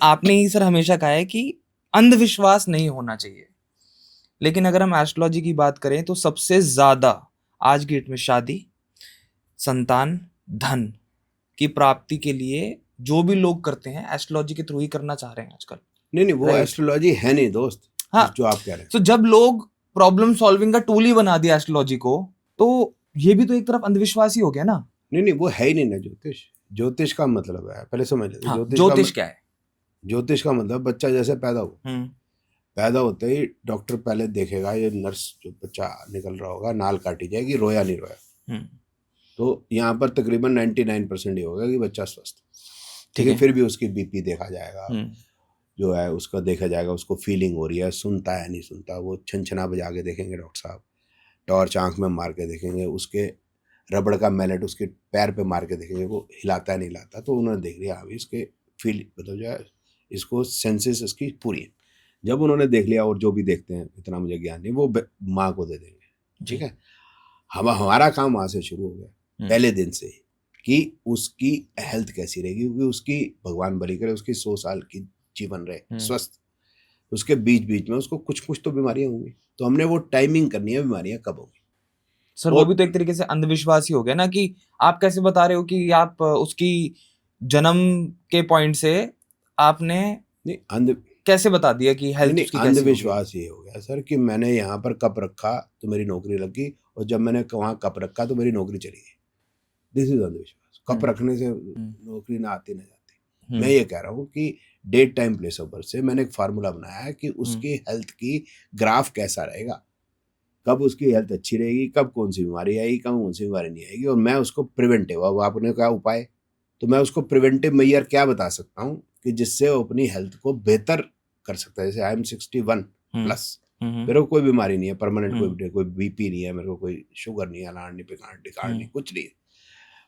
आपने ही सर हमेशा कहा है कि अंधविश्वास नहीं होना चाहिए, लेकिन अगर हम एस्ट्रोलॉजी की बात करें तो सबसे ज्यादा आज की डेट में शादी, संतान, धन की प्राप्ति के लिए जो भी लोग करते हैं एस्ट्रोलॉजी के थ्रू ही करना चाह रहे हैं आजकल। नहीं वो Right. एस्ट्रोलॉजी है नहीं दोस्त। हाँ, जो आप कह रहे हैं। तो जब लोग प्रॉब्लम सॉल्विंग का टूल ही बना दिया एस्ट्रोलॉजी को, तो ये भी तो एक तरफ अंधविश्वास ही हो गया ना। नहीं वो है ही नहीं ना ज्योतिष। ज्योतिष का मतलब है, पहले समझ लेते। हाँ, ज्योतिष क्या है? ज्योतिष का मतलब बच्चा जैसे पैदा हो, पैदा होते ही डॉक्टर पहले देखेगा, ये नर्स जो बच्चा निकल रहा होगा नाल काटी जाएगी, रोया नहीं रोया। तो यहाँ पर तकरीबन 99% ये होगा कि बच्चा स्वस्थ, ठीक है। फिर भी उसकी बीपी देखा जाएगा, जो है उसका देखा जाएगा, उसको फीलिंग हो रही है, सुनता है नहीं सुनता, वो छनछना बजा के देखेंगे डॉक्टर साहब, टॉर्च आंख में मार के देखेंगे, उसके रबड़ का मैलेट उसके पैर पे मार के देखेंगे, वो हिलाता है नहीं हिलाता, तो उन्होंने देख लिया अभी इसके फील मतलब जो है इसको सेंसेस इसकी पूरी है। जब उन्होंने देख लिया, और जो भी देखते हैं, इतना मुझे ज्ञान नहीं, वो माँ को दे देंगे, ठीक है। हमारा काम वहाँ से शुरू हो गया पहले दिन से ही कि उसकी हेल्थ कैसी रहेगी, क्योंकि उसकी भगवान भली करे उसकी 100 साल की जीवन रहे स्वस्थ, उसके बीच बीच में उसको कुछ तो बीमारियां होंगी, तो हमने वो टाइमिंग करनी है बीमारियां कब होंगी। सर वो भी तो एक तरीके से अंधविश्वास ही हो गया ना, कि आप कैसे बता रहे हो कि आप उसकी जन्म के पॉइंट से आपने नहीं कैसे बता दिया कि हेल्थ उसकी कैसी होगी? अंधविश्वास ये हो गया सर कि मैंने यहाँ पर कप रखा तो मेरी नौकरी लगी, और जब मैंने वहाँ कप रखा तो मेरी नौकरी चली गई। दिस इज अंधविश्वास। कप रखने से नौकरी ना आती ना जाती। मैं ये कह रहा हूँ कि date time place of birth से मैंने एक फार्मूला बनाया है कि उसकी हेल्थ की ग्राफ कैसा रहेगा, कब उसकी हेल्थ अच्छी रहेगी, कब कौन सी बीमारी आएगी, कब कौन सी बीमारी नहीं आएगी, और मैं उसको प्रिवेंटिव, अब आपने कहा उपाय, तो मैं उसको प्रिवेंटिव मेजर क्या बता सकता हूँ कि जिससे वो अपनी हेल्थ को बेहतर कर सकता है। जैसे आई एम 61 प्लस, मेरे को कोई बीमारी नहीं है परमानेंट, कोई बीपी नहीं है, मेरे को कोई शुगर नहीं है, अनार नहीं, पिकार नहीं, कुछ नहीं है,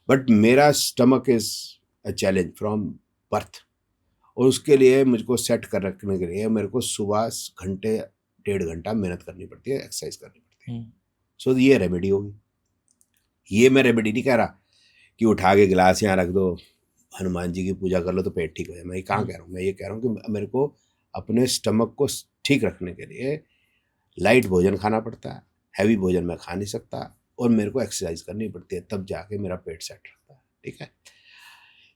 बट मेरा stomach is a challenge from birth, और उसके लिए मुझको सेट कर रखने के लिए मेरे को सुबह घंटे 1.5 घंटा मेहनत करनी पड़ती है, एक्सरसाइज करनी पड़ती है। सो ये रेमेडी होगी। ये मैं रेमेडी नहीं कह रहा कि उठा के गिलास यहाँ रख दो, हनुमान जी की पूजा कर लो तो पेट ठीक हो जाए, मैं ये कहाँ कह रहा हूँ। मैं ये कह रहा हूँ कि मेरे को अपने स्टमक को ठीक रखने के लिए लाइट भोजन खाना पड़ता है, हैवी भोजन मैं खा नहीं सकता, और मेरे को एक्सरसाइज करनी पड़ती है, तब जाके मेरा पेट सेट रहता है, ठीक है।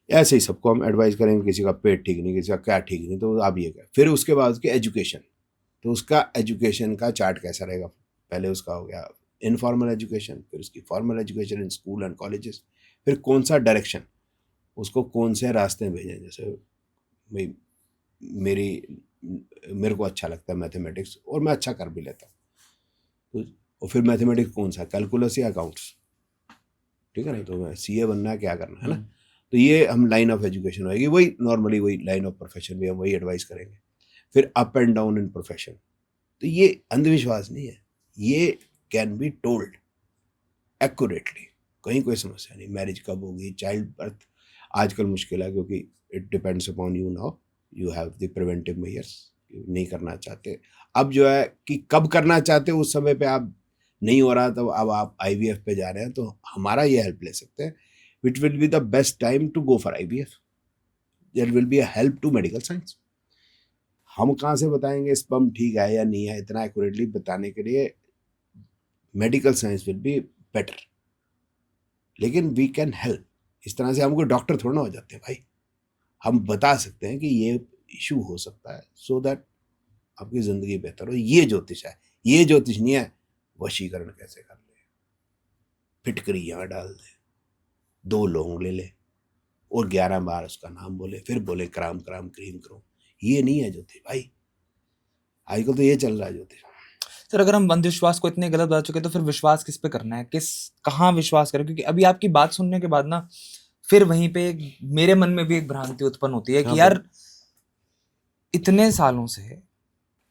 ऐसे ही सबको हम एडवाइस करेंगे, किसी का पेट ठीक नहीं, किसी का क्या ठीक नहीं, तो आप ये करें। फिर उसके बाद उसकी एजुकेशन, तो उसका एजुकेशन का चार्ट कैसा रहेगा। पहले उसका हो गया इनफॉर्मल एजुकेशन, फिर उसकी formal education in school and colleges, फिर कौन सा डायरेक्शन, उसको कौन से रास्ते में भेजें। जैसे भाई मेरे को अच्छा लगता है मैथमेटिक्स, और मैं अच्छा कर भी लेता हूँ, तो और फिर मैथमेटिक्स कौन सा, कैलकुलस या अकाउंट्स, ठीक है ना, तो मैं सीए बनना है, क्या करना है ना। तो ये हम लाइन ऑफ एजुकेशन होएगी, वही नॉर्मली वही लाइन ऑफ प्रोफेशन भी हम वही एडवाइस करेंगे। फिर up and down in profession, तो ये अंधविश्वास नहीं है, ये कैन बी टोल्ड एक्यूरेटली, कहीं कोई समस्या नहीं। मैरिज कब होगी, चाइल्ड बर्थ आजकल मुश्किल है, क्योंकि it depends upon you now, you have the preventive measures. नहीं करना चाहते, अब जो है कि कब करना चाहते उस समय पे आप नहीं हो रहा, तो अब आप IVF पे जा रहे हैं, तो हमारा ये हेल्प ले सकते हैं, which will be the best time to go for IVF। There will be a help to medical science. हम कहाँ से बताएंगे स्पर्म ठीक है या नहीं है, इतना एक्यूरेटली बताने के लिए medical science will be better, लेकिन वी कैन हेल्प। इस तरह से हमको डॉक्टर थोड़ा ना हो जाते हैं भाई, हम बता सकते हैं कि ये इशू हो सकता है, सो दैट आपकी ज़िंदगी बेहतर हो। ये ज्योतिष है, ये ज्योतिष नहीं है वशीकरण कैसे कर ले, फिटकरी यहाँ डाल दे, 2 लौंग ले ले और 11 बार उसका नाम बोले, फिर बोले क्राम क्राम क्रीम करो, ये नहीं है ज्योतिष भाई। आजकल तो ये चल रहा है ज्योतिष। सर अगर हम अंधविश्वास को इतने गलत बता चुके तो फिर विश्वास किस पे करना है, कहाँ विश्वास करें? क्योंकि अभी आपकी बात सुनने के बाद ना फिर वहीं पे मेरे मन में भी एक भ्रांति उत्पन्न होती है कि यार इतने सालों से,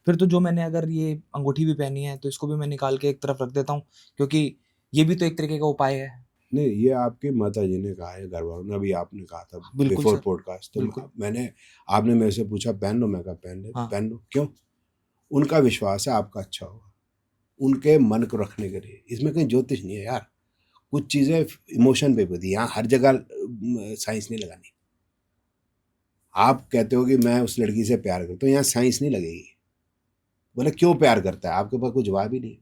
फिर तो जो मैंने अगर ये अंगूठी भी पहनी है तो इसको भी मैं निकाल के एक तरफ रख देता हूँ, क्योंकि ये भी तो एक तरीके का उपाय है। नहीं, ये आपकी माता जी ने कहा है, घर वालों ने, अभी आपने कहा था बिफोर पॉडकास्ट, तो मैंने, आपने मेरे से पूछा पहन लो, मैं कहा पहन लो, क्यों? उनका विश्वास है आपका अच्छा होगा, उनके मन को रखने के लिए। इसमें कहीं ज्योतिष नहीं है यार, कुछ चीज़ें इमोशन पे होती है, यहाँ हर जगह साइंस नहीं लगानी। आप कहते हो कि मैं उस लड़की से प्यार करता हूँ, यहाँ साइंस नहीं लगेगी। बोले क्यों प्यार करता है, आपके पास कोई जवाब ही नहीं।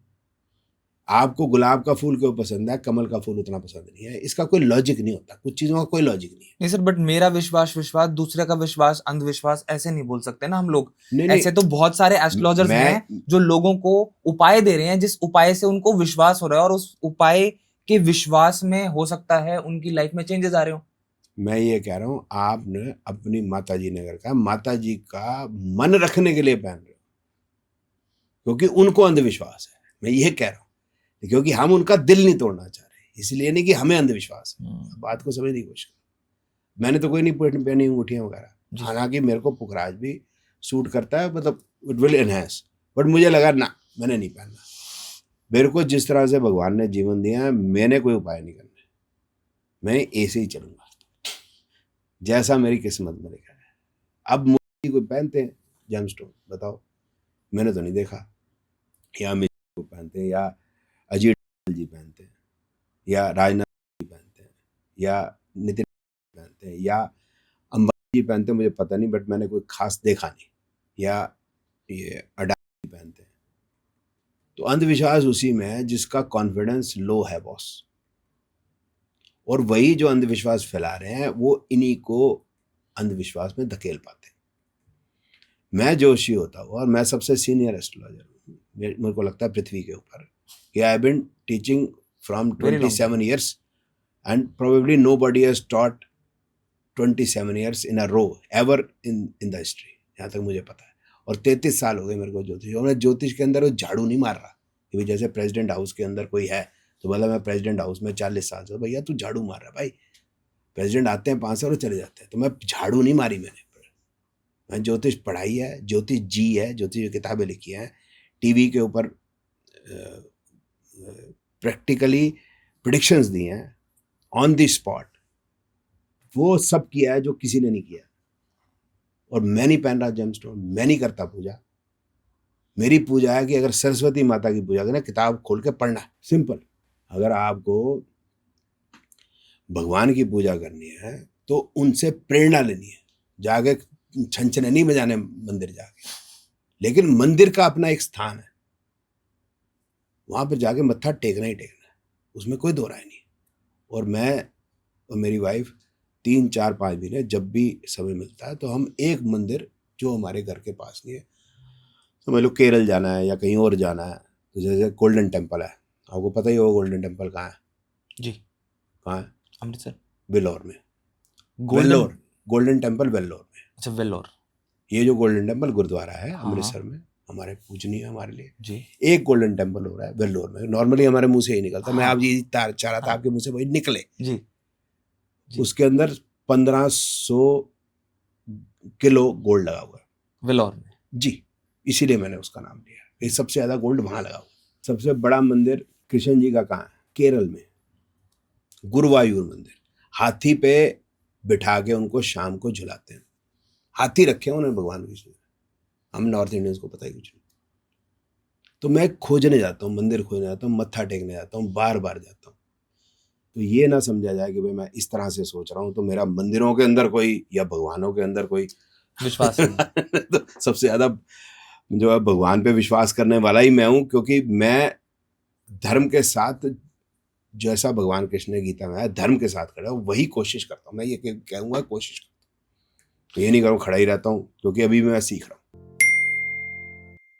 आपको गुलाब का फूल क्यों पसंद है, कमल का फूल उतना पसंद नहीं है, इसका कोई लॉजिक नहीं होता, कुछ चीजों का कोई लॉजिक नहीं है। नहीं सर, बट मेरा विश्वास दूसरे का विश्वास अंधविश्वास ऐसे नहीं बोल सकते ना हम लोग। नहीं ऐसे तो बहुत सारे एस्ट्रोलॉजर्स हैं जो लोगों को उपाय दे रहे हैं, जिस उपाय से उनको विश्वास हो रहा है और उस उपाय के विश्वास में हो सकता है उनकी लाइफ में चेंजेस आ रहे हो। मैं ये कह रहा हूँ, आपने अपनी माता जी ने अगर कहा, माता जी का मन रखने के लिए पहन रहे हो, क्योंकि उनको अंधविश्वास है। मैं ये कह रहा हूँ क्योंकि हम उनका दिल नहीं तोड़ना चाह रहे, इसलिए नहीं कि हमें अंधविश्वास है। बात को समझने की कोशिश करो। मैंने तो कोई नहीं पहनी अंगूठियाँ वगैरह, हालांकि मेरे को पुखराज भी सूट करता है, मतलब इट विल एनहेंस, बट मुझे लगा ना, मैंने नहीं पहनना। मेरे को जिस तरह से भगवान ने जीवन दिया है, मैंने कोई उपाय नहीं करना, मैं ऐसे ही चलूंगा जैसा मेरी किस्मत में लिखा है। अब मोदी कोई पहनते हैं जेमस्टोन, बताओ, मैंने तो नहीं देखा। या मिश्रा को पहनते हैं, या अजीत जी पहनते हैं, या राजनाथ जी पहनते हैं, या नितिन पहनते हैं, या अंबानी जी पहनते हैं, मुझे पता नहीं, बट मैंने कोई खास देखा नहीं। या ये अडानी पहनते हैं। तो अंधविश्वास उसी में है जिसका कॉन्फिडेंस लो है बॉस, और वही जो अंधविश्वास फैला रहे हैं वो इन्हीं को अंधविश्वास में धकेल पाते हैं। मैं जोशी होता हूँ और मैं सबसे सीनियर एस्ट्रोलॉजर हूँ, मेरे को लगता है पृथ्वी के ऊपर, कि I have been teaching from 27 years and probably nobody has taught 27 years in a row ever in the history, यहाँ तक मुझे पता है। और 33 साल हो गए मेरे को ज्योतिष, और मैं ज्योतिष के अंदर वो झाड़ू नहीं मार रहा कि जैसे प्रेसिडेंट हाउस के अंदर कोई है तो बोला मैं प्रेसिडेंट हाउस में 40 साल से, भैया तू झाड़ू मार रहा है भाई, प्रेसिडेंट आते हैं 5 साल और चले जाते हैं, तो मैं झाड़ू नहीं मारी मैं ज्योतिष पढ़ाई है, ज्योतिष जी है, ज्योतिष किताबें लिखी हैं, टीवी के ऊपर प्रैक्टिकली प्रेडिक्शंस दी हैं ऑन द स्पॉट, वो सब किया है जो किसी ने नहीं किया। और मैं नहीं पहन रहा जेमस्टोन, मैं नहीं करता पूजा। मेरी पूजा है कि अगर सरस्वती माता की पूजा करना, किताब खोल के पढ़ना है, सिंपल। अगर आपको भगवान की पूजा करनी है तो उनसे प्रेरणा लेनी है, जाके छनछने नहीं बजाने मंदिर जाके, लेकिन मंदिर का अपना एक स्थान है, वहां पर जाके मत्था टेकना ही टेकना है, उसमें कोई दो राय नहीं। और मैं और मेरी वाइफ 3, 4, 5 महीने जब भी समय मिलता है तो हम एक मंदिर जो हमारे घर के पास नहीं है, समझ लो केरल जाना है या कहीं और जाना है, तो जैसे गोल्डन टेम्पल है, आपको पता ही होगा गोल्डन टेम्पल कहाँ है जी, कहाँ है? अमृतसर, वेल्लोर में। वेल्लोर, गोल्डन टेम्पल वेल्लोर में। अच्छा, वेल्लोर। ये जो गोल्डन टेम्पल गुरुद्वारा है अमृतसर में, हमारे पूजनीय है हमारे लिए जी। एक गोल्डन टेम्पल हो रहा है वेल्लोर में। नॉर्मली हमारे मुंह से ही निकलता, मैं आप ये चाह रहा था आपके मुंह से वही निकले जी। उसके अंदर 1500 किलो गोल्ड लगा हुआ है वेल्लोर में जी, इसीलिए मैंने उसका नाम लिया। ये सबसे ज्यादा गोल्ड वहां लगा हुआ। सबसे बड़ा मंदिर कृष्ण जी का कहाँ है? केरल में, गुरुवायूर मंदिर। हाथी पे बिठा के उनको शाम को झुलाते हैं, हाथी रखे हैं उन्होंने भगवान विष्णु। हम नॉर्थ इंडियंस को पता ही कुछ नहीं। तो मैं खोजने जाता हूँ, मंदिर खोजने जाता हूँ, मत्था टेकने जाता हूँ, बार बार जाता हूँ। तो ये ना समझा जाए कि भाई मैं इस तरह से सोच रहा हूँ तो मेरा मंदिरों के अंदर कोई या भगवानों के अंदर कोई विश्वास नहीं। तो सबसे ज्यादा जो है भगवान पे विश्वास करने वाला ही मैं हूँ, क्योंकि मैं धर्म के साथ, जैसा भगवान कृष्ण ने गीता में है, धर्म के साथ खड़ा हूँ, वही कोशिश करता हूँ। मैं ये कहूँगा कोशिश करता हूँ, ये नहीं करूँ खड़ा ही रहता हूँ, क्योंकि अभी मैं सीख रहा हूँ।